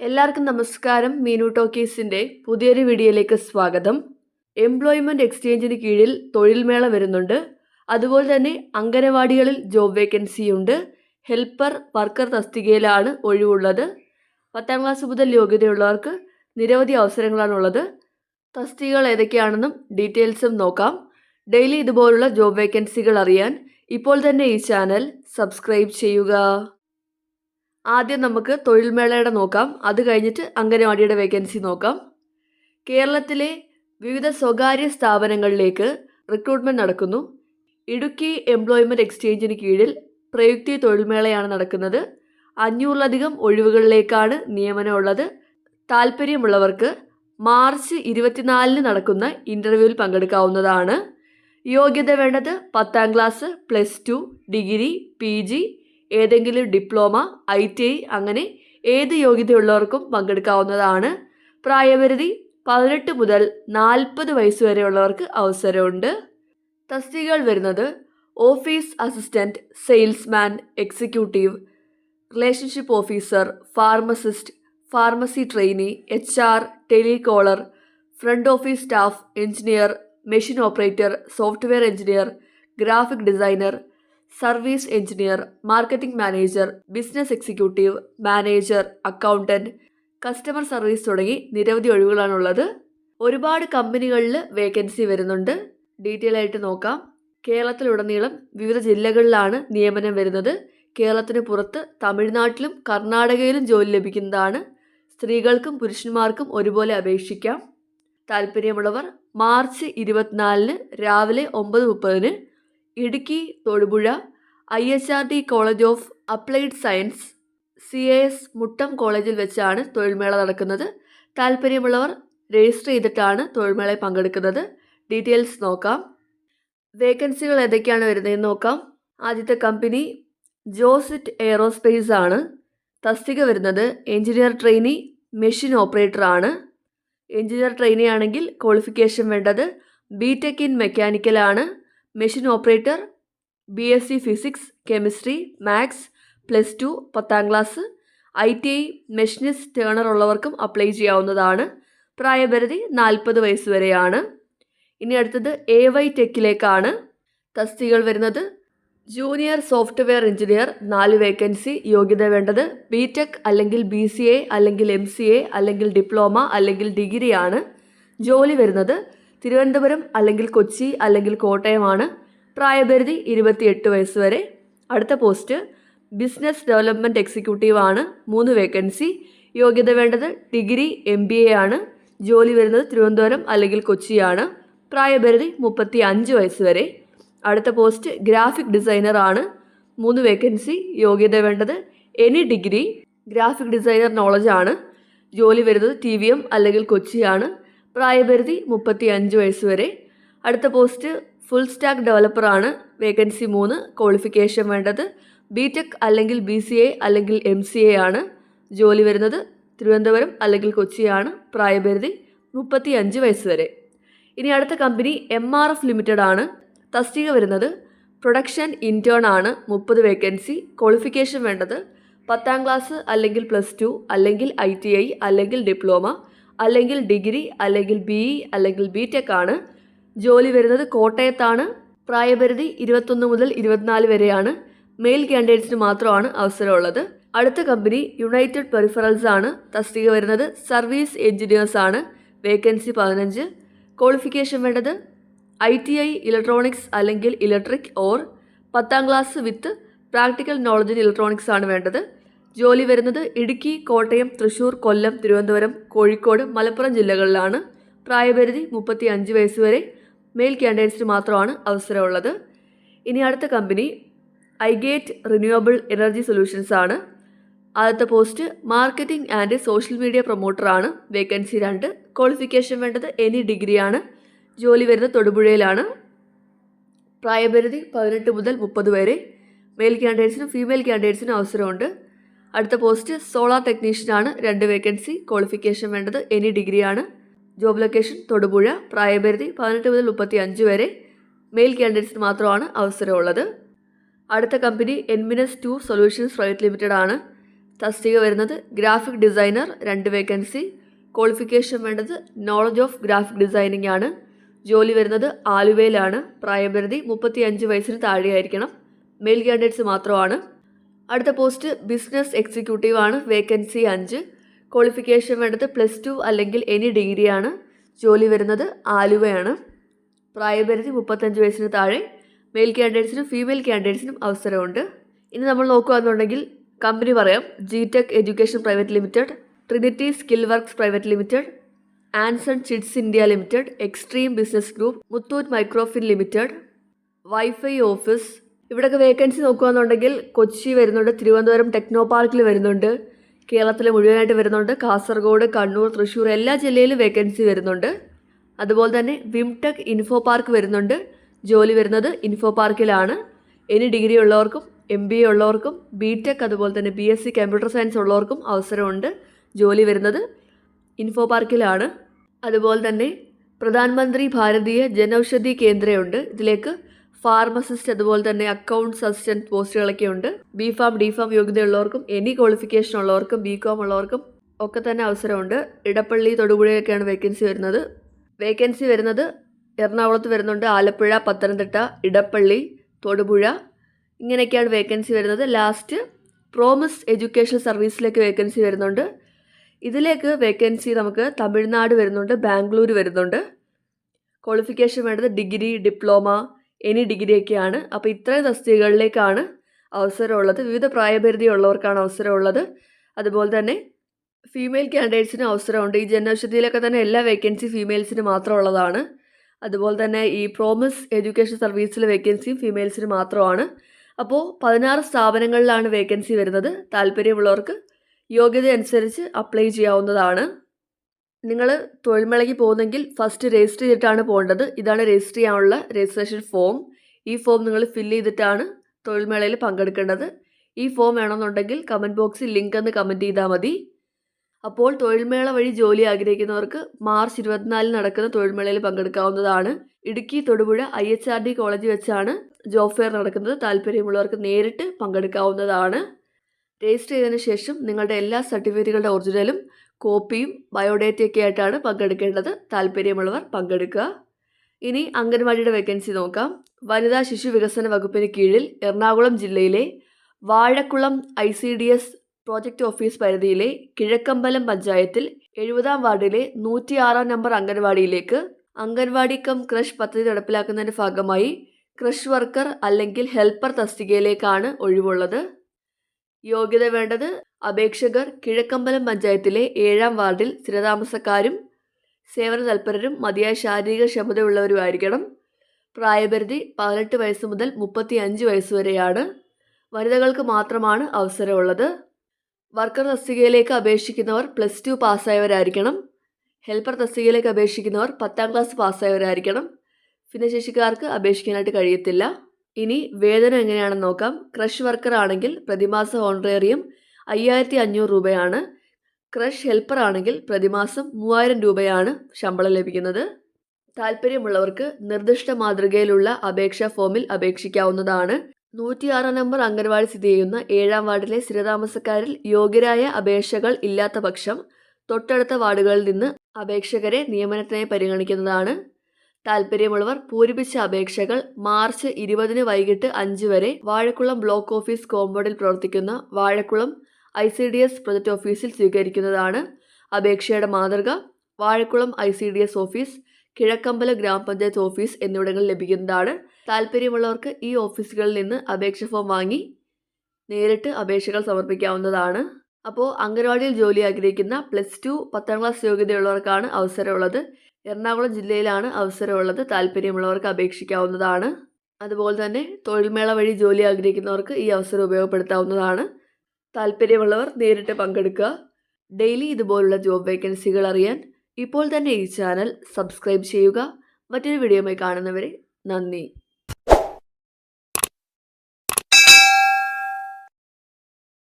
എല്ലാവർക്കും നമസ്കാരം. മീനു ടോക്കീസിൻ്റെ പുതിയൊരു വീഡിയോയിലേക്ക് സ്വാഗതം. എംപ്ലോയ്മെൻറ്റ് എക്സ്ചേഞ്ചിന് കീഴിൽ തൊഴിൽമേള വരുന്നുണ്ട്. അതുപോലെ തന്നെ അംഗനവാടികളിൽ ജോബ് വേക്കൻസി ഉണ്ട്. ഹെൽപ്പർ, വർക്കർ തസ്തികയിലാണ് ഒഴിവുള്ളത്. 10ാം ക്ലാസ് മുതൽ യോഗ്യതയുള്ളവർക്ക് നിരവധി അവസരങ്ങളാണുള്ളത്. തസ്തികകൾ ഏതൊക്കെയാണെന്നും ഡീറ്റെയിൽസും നോക്കാം. ഡെയിലി ഇതുപോലുള്ള ജോബ് വേക്കൻസികൾ അറിയാൻ ഇപ്പോൾ തന്നെ ഈ ചാനൽ സബ്സ്ക്രൈബ് ചെയ്യുക. ആദ്യം നമുക്ക് തൊഴിൽമേളയുടെ നോക്കാം. അത് കഴിഞ്ഞിട്ട് അംഗനവാടിയുടെ വേക്കൻസി നോക്കാം. കേരളത്തിലെ വിവിധ സ്വകാര്യ സ്ഥാപനങ്ങളിലേക്ക് റിക്രൂട്ട്മെൻറ്റ് നടക്കുന്നു. ഇടുക്കി എംപ്ലോയ്മെൻറ്റ് എക്സ്ചേഞ്ചിന് കീഴിൽ പ്രയുക്തി തൊഴിൽമേളയാണ് നടക്കുന്നത്. 500ലധികം ഒഴിവുകളിലേക്കാണ് നിയമനമുള്ളത്. താല്പര്യമുള്ളവർക്ക് മാർച്ച് 24 നടക്കുന്ന ഇൻ്റർവ്യൂവിൽ പങ്കെടുക്കാവുന്നതാണ്. യോഗ്യത വേണ്ടത് 10ാം ക്ലാസ്, +2, ഡിഗ്രി, PG, ഏതെങ്കിലും ഡിപ്ലോമ, ITI അങ്ങനെ ഏത് യോഗ്യതയുള്ളവർക്കും പങ്കെടുക്കാവുന്നതാണ്. പ്രായപരിധി 18 മുതൽ 40 വയസ്സ് വരെയുള്ളവർക്ക് അവസരമുണ്ട്. തസ്തികകൾ വരുന്നത് office assistant, salesman, executive, relationship officer, pharmacist, pharmacy trainee, HR, telecaller, front office staff, engineer, machine operator, software engineer, graphic designer, service engineer, marketing manager, business executive, manager, accountant, customer service തുടങ്ങി നിരവധി ഒഴിവുകളാണുള്ളത്. ഒരുപാട് കമ്പനികളിൽ vacancy വരുന്നുണ്ട്. Detail ആയിട്ട് നോക്കാം. കേരളത്തിലുടനീളം വിവിധ ജില്ലകളിലാണ് നിയമനം വരുന്നത്. കേരളത്തിന് പുറത്ത് തമിഴ്നാട്ടിലും കർണാടകയിലും ജോലി ലഭിക്കുന്നതാണ്. സ്ത്രീകൾക്കും പുരുഷന്മാർക്കും ഒരുപോലെ അപേക്ഷിക്കാം. താല്പര്യമുള്ളവർ മാർച്ച് 24 രാവിലെ 9:30 Idukki Thodupuzha IHRD college of applied science CAS Muttom കോളേജിൽ വെച്ചാണ് തൊഴിൽമേള നടക്കുന്നത്. താല്പര്യമുള്ളവർ രജിസ്റ്റർ ചെയ്തിട്ടാണ് തൊഴിൽമേളയിൽ പങ്കെടുക്കുന്നത്. ഡീറ്റെയിൽസ് നോക്കാം. വേക്കൻസികൾ ഏതൊക്കെയാണ് വരുന്നതെന്ന് നോക്കാം. ആദ്യത്തെ കമ്പനി ജോസിറ്റ് എയറോസ്പേസ് ആണ്. തസ്തിക വരുന്നത് എഞ്ചിനീയർ ട്രെയിനി, മെഷീൻ ഓപ്പറേറ്റർ ആണ്. എഞ്ചിനീയർ ട്രെയിനി ആണെങ്കിൽ ക്വാളിഫിക്കേഷൻ വേണ്ടത് BTech ഇൻ മെക്കാനിക്കൽ ആണ്. Machine operator BSc physics, chemistry, maths, +2, 10ാം class. ITI machinist turner ഉള്ളവർക്കും അപ്ലൈ ചെയ്യാവുന്നതാണ്. പ്രായപരിധി 40 വയസ്സ് വരെയാണ്. ഇനി അടുത്തത് AY ടെക്കിലേക്കാണ്. തസ്തികകൾ വരുന്നത് ജൂനിയർ സോഫ്റ്റ്വെയർ എഞ്ചിനീയർ, 4 വേക്കൻസി. യോഗ്യത വേണ്ടത് BTech അല്ലെങ്കിൽ BCA അല്ലെങ്കിൽ MCA അല്ലെങ്കിൽ ഡിപ്ലോമ അല്ലെങ്കിൽ ഡിഗ്രിയാണ്. ജോലി വരുന്നത് തിരുവനന്തപുരം അല്ലെങ്കിൽ കൊച്ചി അല്ലെങ്കിൽ കോട്ടയമാണ്. പ്രായപരിധി 28 വയസ്സ് വരെ. അടുത്ത പോസ്റ്റ് ബിസിനസ് ഡെവലപ്മെൻറ്റ് എക്സിക്യൂട്ടീവ് ആണ്. 3 വേക്കൻസി. യോഗ്യത വേണ്ടത് ഡിഗ്രി, MBA ആണ്. ജോലി വരുന്നത് തിരുവനന്തപുരം അല്ലെങ്കിൽ കൊച്ചിയാണ്. പ്രായപരിധി 35 വയസ്സ് വരെ. അടുത്ത പോസ്റ്റ് ഗ്രാഫിക് ഡിസൈനർ ആണ്. 3 വേക്കൻസി. യോഗ്യത വേണ്ടത് any degree, graphic designer knowledge ആണ്. ജോലി വരുന്നത് TVM അല്ലെങ്കിൽ കൊച്ചിയാണ്. പ്രായപരിധി 35 വയസ്സ് വരെ. അടുത്ത പോസ്റ്റ് ഫുൾ സ്റ്റാക്ക് ഡെവലപ്പർ ആണ്. വേക്കൻസി 3. ക്വാളിഫിക്കേഷൻ വേണ്ടത് BTech അല്ലെങ്കിൽ BCA അല്ലെങ്കിൽ MCA ആണ്. ജോലി വരുന്നത് തിരുവനന്തപുരം അല്ലെങ്കിൽ കൊച്ചിയാണ്. പ്രായപരിധി 35 വയസ്സ് വരെ. ഇനി അടുത്ത കമ്പനി MRF ലിമിറ്റഡ് ആണ്. തസ്തിക വരുന്നത് പ്രൊഡക്ഷൻ ഇൻറ്റേൺ ആണ്. 30 വേക്കൻസി. ക്വാളിഫിക്കേഷൻ വേണ്ടത് 10ാം ക്ലാസ് അല്ലെങ്കിൽ +2 അല്ലെങ്കിൽ ITI അല്ലെങ്കിൽ ഡിപ്ലോമ അല്ലെങ്കിൽ ഡിഗ്രി അല്ലെങ്കിൽ BE അല്ലെങ്കിൽ BTech ആണ്. ജോലി വരുന്നത് കോട്ടയത്താണ്. പ്രായപരിധി 21 മുതൽ 24 വരെയാണ്. മെയിൽ കാൻഡിഡേറ്റ്സിന് മാത്രമാണ് അവസരമുള്ളത്. അടുത്ത കമ്പനി യുണൈറ്റഡ് പെരിഫറൽസ് ആണ്. തസ്തിക വരുന്നത് സർവീസ് എഞ്ചിനീയേഴ്സ് ആണ്. വേക്കൻസി 15. ക്വാളിഫിക്കേഷൻ വേണ്ടത് ITI ഇലക്ട്രോണിക്സ് അല്ലെങ്കിൽ electric or 10ാം class with practical knowledge in electronics ആണ് വേണ്ടത്. ജോലി വരുന്നത് ഇടുക്കി, കോട്ടയം, തൃശ്ശൂർ, കൊല്ലം, തിരുവനന്തപുരം, കോഴിക്കോട്, മലപ്പുറം ജില്ലകളിലാണ്. പ്രായപരിധി 35 വയസ്സ് വരെ. മെയിൽ കാൻഡിഡേറ്റ്സിന് മാത്രമാണ് അവസരമുള്ളത്. ഇനി അടുത്ത കമ്പനി ഐഗേറ്റ് റിന്യൂവബിൾ എനർജി സൊല്യൂഷൻസ് ആണ്. ആദ്യത്തെ post marketing and social media promoter ആണ്. വേക്കൻസി 2. ക്വാളിഫിക്കേഷൻ വേണ്ടത് എനി ഡിഗ്രിയാണ്. ജോലി വരുന്നത് തൊടുപുഴയിലാണ്. പ്രായപരിധി 18 മുതൽ 30 വരെ. മെയിൽ കാൻഡിഡേറ്റ്സിനും ഫീമെയിൽ കാൻഡിഡേറ്റ്സിനും അവസരമുണ്ട്. അടുത്ത പോസ്റ്റ് സോളാർ ടെക്നീഷ്യൻ ആണ്. 2 വേക്കൻസി. ക്വാളിഫിക്കേഷൻ വേണ്ടത് എനി ഡിഗ്രിയാണ്. Job location Thodupuzha. പ്രായപരിധി 18 മുതൽ 35 വരെ. മെയിൽ കാൻഡിഡേറ്റ്സിന് മാത്രമാണ് അവസരമുള്ളത്. അടുത്ത കമ്പനി എൻമിനസ് 2 സൊല്യൂഷൻസ് പ്രൈവറ്റ് ലിമിറ്റഡ് ആണ്. തസ്തിക വരുന്നത് ഗ്രാഫിക് ഡിസൈനർ 2 വേക്കൻസി. ക്വാളിഫിക്കേഷൻ വേണ്ടത് നോളജ് ഓഫ് ഗ്രാഫിക് ഡിസൈനിങ് ആണ്. ജോലി വരുന്നത് ആലുവയിലാണ്. പ്രായപരിധി 35 വയസ്സിന് താഴെയായിരിക്കണം. മെയിൽ കാൻഡിഡേറ്റ്സ് മാത്രമാണ്. അടുത്ത പോസ്റ്റ് ബിസിനസ് എക്സിക്യൂട്ടീവ് ആണ്. വേക്കൻസി 5. ക്വാളിഫിക്കേഷൻ വേണ്ടത് +2 അല്ലെങ്കിൽ എനി ഡിഗ്രിയാണ്. ജോലി വരുന്നത് ആലുവയാണ്. പ്രായപരിധി 35 വയസ്സിന് താഴെ. മെയിൽ കാൻഡിഡേറ്റ്സിനും ഫീമെയിൽ കാൻഡിഡേറ്റ്സിനും അവസരമുണ്ട്. ഇനി നമ്മൾ നോക്കുകയാണെന്നുണ്ടെങ്കിൽ കമ്പനി പറയാം. G-Tec education private limited, Trinity skill works private limited, Anson chits India limited, extreme business group, Muthoot Microfin limited, wifi office. ഇവിടെയൊക്കെ വേക്കൻസി നോക്കുകയാണെന്നുണ്ടെങ്കിൽ കൊച്ചി വരുന്നുണ്ട്, തിരുവനന്തപുരം ടെക്നോ പാർക്കിൽ വരുന്നുണ്ട്, കേരളത്തിൽ മുഴുവനായിട്ട് വരുന്നുണ്ട്, കാസർഗോഡ്, കണ്ണൂർ, തൃശ്ശൂർ എല്ലാ ജില്ലയിലും വേക്കൻസി വരുന്നുണ്ട്. അതുപോലെ തന്നെ വിംടെക് ഇൻഫോ പാർക്ക് വരുന്നുണ്ട്. ജോലി വരുന്നത് ഇൻഫോ പാർക്കിലാണ്. എനി ഡിഗ്രി ഉള്ളവർക്കും MBA ഉള്ളവർക്കും BTech അതുപോലെ തന്നെ BSc കമ്പ്യൂട്ടർ സയൻസ് ഉള്ളവർക്കും അവസരമുണ്ട്. ജോലി വരുന്നത് ഇൻഫോ പാർക്കിലാണ്. അതുപോലെ തന്നെ പ്രധാനമന്ത്രി ഭാരതീയ ജനൌഷധി കേന്ദ്രയുണ്ട്. ഇതിലേക്ക് ഫാർമസിസ്റ്റ് അതുപോലെ തന്നെ അക്കൗണ്ട്സ് അസിസ്റ്റൻറ്റ് പോസ്റ്റുകളൊക്കെ ഉണ്ട്. BPharm DPharm യോഗ്യതയുള്ളവർക്കും എനി ക്വാളിഫിക്കേഷൻ ഉള്ളവർക്കും BCom ഉള്ളവർക്കും ഒക്കെ തന്നെ അവസരമുണ്ട്. ഇടപ്പള്ളി തൊടുപുഴയൊക്കെയാണ് വേക്കൻസി വരുന്നത് എറണാകുളത്ത് വരുന്നുണ്ട്, ആലപ്പുഴ, പത്തനംതിട്ട, ഇടപ്പള്ളി, തൊടുപുഴ ഇങ്ങനെയൊക്കെയാണ് വേക്കൻസി വരുന്നത്. ലാസ്റ്റ് പ്രോമിസ് എഡ്യൂക്കേഷൻ സർവീസിലേക്ക് വേക്കൻസി വരുന്നുണ്ട്. ഇതിലേക്ക് വേക്കൻസി നമുക്ക് തമിഴ്നാട് വരുന്നുണ്ട്, ബാംഗ്ലൂർ വരുന്നുണ്ട്. ക്വാളിഫിക്കേഷൻ വേണ്ടത് ഡിഗ്രി, ഡിപ്ലോമ, എനി ഡിഗ്രിയൊക്കെയാണ്. അപ്പോൾ ഇത്രയും തസ്തികകളിലേക്കാണ് അവസരമുള്ളത്. വിവിധ പ്രായപരിധി ഉള്ളവർക്കാണ് അവസരമുള്ളത്. അതുപോലെ തന്നെ ഫീമെയിൽ കാൻഡിഡേറ്റ്സിന് അവസരമുണ്ട്. ഈ ജനൌഷധിയിലൊക്കെ തന്നെ എല്ലാ വേക്കൻസി ഫീമെയിൽസിന് മാത്രമുള്ളതാണ്. അതുപോലെ തന്നെ ഈ പ്രോമിസ് എഡ്യൂക്കേഷൻ സർവീസിലെ വേക്കൻസിയും ഫീമെയിൽസിന് മാത്രമാണ്. അപ്പോൾ 16 സ്ഥാപനങ്ങളിലാണ് വേക്കൻസി വരുന്നത്. താല്പര്യമുള്ളവർക്ക് യോഗ്യത അനുസരിച്ച് അപ്ലൈ ചെയ്യാവുന്നതാണ്. നിങ്ങൾ തൊഴിൽമേളയ്ക്ക് പോകുന്നെങ്കിൽ ഫസ്റ്റ് രജിസ്റ്റർ ചെയ്തിട്ടാണ് പോകേണ്ടത്. ഇതാണ് രജിസ്റ്റർ ചെയ്യാനുള്ള രജിസ്ട്രേഷൻ ഫോം. ഈ ഫോം നിങ്ങൾ ഫില്ല് ചെയ്തിട്ടാണ് തൊഴിൽമേളയിൽ പങ്കെടുക്കേണ്ടത്. ഈ ഫോം വേണമെന്നുണ്ടെങ്കിൽ കമൻറ്റ് ബോക്സിൽ ലിങ്ക് എന്ന് കമൻറ്റ് ചെയ്താൽ മതി. അപ്പോൾ തൊഴിൽമേള വഴി ജോലി ആഗ്രഹിക്കുന്നവർക്ക് മാർച്ച് 24 നടക്കുന്ന തൊഴിൽമേളയിൽ പങ്കെടുക്കാവുന്നതാണ്. ഇടുക്കി തൊടുപുഴ IHRD കോളേജിൽ വെച്ചാണ് ജോബ് ഫെയർ നടക്കുന്നത്. താല്പര്യമുള്ളവർക്ക് നേരിട്ട് പങ്കെടുക്കാവുന്നതാണ്. രജിസ്റ്റർ ചെയ്തതിന് ശേഷം നിങ്ങളുടെ എല്ലാ സർട്ടിഫിക്കറ്റുകളുടെ ഒറിജിനലും കോപ്പിയും ബയോഡേറ്റയൊക്കെ ആയിട്ടാണ് പങ്കെടുക്കേണ്ടത്. താല്പര്യമുള്ളവർ പങ്കെടുക്കുക. ഇനി അംഗൻവാടിയുടെ വേക്കൻസി നോക്കാം. വനിതാ ശിശു വികസന വകുപ്പിന് കീഴിൽ എറണാകുളം ജില്ലയിലെ വാഴക്കുളം ICDS പ്രോജക്റ്റ് ഓഫീസ് പരിധിയിലെ കിഴക്കമ്പലം പഞ്ചായത്തിൽ 70-ാം വാർഡിലെ 106-ാം നമ്പർ അംഗൻവാടിയിലേക്ക് അംഗൻവാടി കം ക്രഷ് പദ്ധതി നടപ്പിലാക്കുന്നതിൻ്റെ ഭാഗമായി ക്രഷ് വർക്കർ അല്ലെങ്കിൽ ഹെൽപ്പർ തസ്തികയിലേക്കാണ് ഒഴിവുള്ളത്. യോഗ്യത വേണ്ടത് അപേക്ഷകർ കിഴക്കമ്പലം പഞ്ചായത്തിലെ 7-ാം വാർഡിൽ സ്ഥിരതാമസക്കാരും സേവന തൽപരരും മതിയായ ശാരീരിക ക്ഷമതയുള്ളവരുമായിരിക്കണം. പ്രായപരിധി 18 വയസ്സ് മുതൽ 35 വയസ്സ് വരെയാണ്. വനിതകൾക്ക് മാത്രമാണ് അവസരമുള്ളത്. വർക്കർ തസ്തികയിലേക്ക് അപേക്ഷിക്കുന്നവർ +2 പാസ്സായവരായിരിക്കണം. ഹെൽപ്പർ തസ്തികയിലേക്ക് അപേക്ഷിക്കുന്നവർ 10ാം ക്ലാസ് പാസ്സായവരായിരിക്കണം. ഭിന്നശേഷിക്കാർക്ക് അപേക്ഷിക്കാനായിട്ട് കഴിയത്തില്ല. ഇനി വേതനം എങ്ങനെയാണെന്ന് നോക്കാം. ക്രഷ് വർക്കർ ആണെങ്കിൽ പ്രതിമാസ ഹോണറേറിയം 5500 രൂപയാണ്. ക്രഷ് ഹെൽപ്പർ ആണെങ്കിൽ പ്രതിമാസം 3000 രൂപയാണ് ശമ്പളം ലഭിക്കുന്നത്. താല്പര്യമുള്ളവർക്ക് നിർദ്ദിഷ്ട മാതൃകയിലുള്ള അപേക്ഷാ ഫോമിൽ അപേക്ഷിക്കാവുന്നതാണ്. 106-ാം നമ്പർ അംഗൻവാടി സ്ഥിതി ചെയ്യുന്ന 7-ാം വാർഡിലെ സ്ഥിരതാമസക്കാരിൽ യോഗ്യരായ അപേക്ഷകൾ ഇല്ലാത്ത പക്ഷം തൊട്ടടുത്ത വാർഡുകളിൽ നിന്ന് അപേക്ഷകരെ നിയമനത്തിനായി പരിഗണിക്കുന്നതാണ്. താല്പര്യമുള്ളവർ പൂരിപ്പിച്ച അപേക്ഷകൾ മാർച്ച് 20 വൈകിട്ട് 5 വരെ വാഴക്കുളം ബ്ലോക്ക് ഓഫീസ് കോമ്പൗണ്ടിൽ പ്രവർത്തിക്കുന്ന വാഴക്കുളം ICDS പ്രൊജക്റ്റ് ഓഫീസിൽ സ്വീകരിക്കുന്നതാണ്. അപേക്ഷയുടെ മാതൃക വാഴക്കുളം ICDS ഓഫീസ്, കിഴക്കമ്പലം ഗ്രാമപഞ്ചായത്ത് ഓഫീസ് എന്നിവിടങ്ങളിൽ ലഭിക്കുന്നതാണ്. താല്പര്യമുള്ളവർക്ക് ഈ ഓഫീസുകളിൽ നിന്ന് അപേക്ഷ ഫോം വാങ്ങി നേരിട്ട് അപേക്ഷകൾ സമർപ്പിക്കാവുന്നതാണ്. അപ്പോൾ അംഗൻവാടിയിൽ ജോലി ആഗ്രഹിക്കുന്ന +2 10ാം ക്ലാസ് യോഗ്യതയുള്ളവർക്കാണ് അവസരമുള്ളത്. എറണാകുളം ജില്ലയിലാണ് അവസരമുള്ളത്. താല്പര്യമുള്ളവർക്ക് അപേക്ഷിക്കാവുന്നതാണ്. അതുപോലെ തന്നെ തൊഴിൽമേള വഴി ജോലി ആഗ്രഹിക്കുന്നവർക്ക് ഈ അവസരം ഉപയോഗപ്പെടുത്താവുന്നതാണ്. താല്പര്യമുള്ളവർ നേരിട്ട് പങ്കെടുക്കുക. ഡെയിലി ഇതുപോലുള്ള ജോബ് വേക്കൻസികൾ അറിയാൻ ഇപ്പോൾ തന്നെ ഈ ചാനൽ സബ്സ്ക്രൈബ് ചെയ്യുക. മറ്റൊരു വീഡിയോയുമായി കാണുന്നവരെ നന്ദി.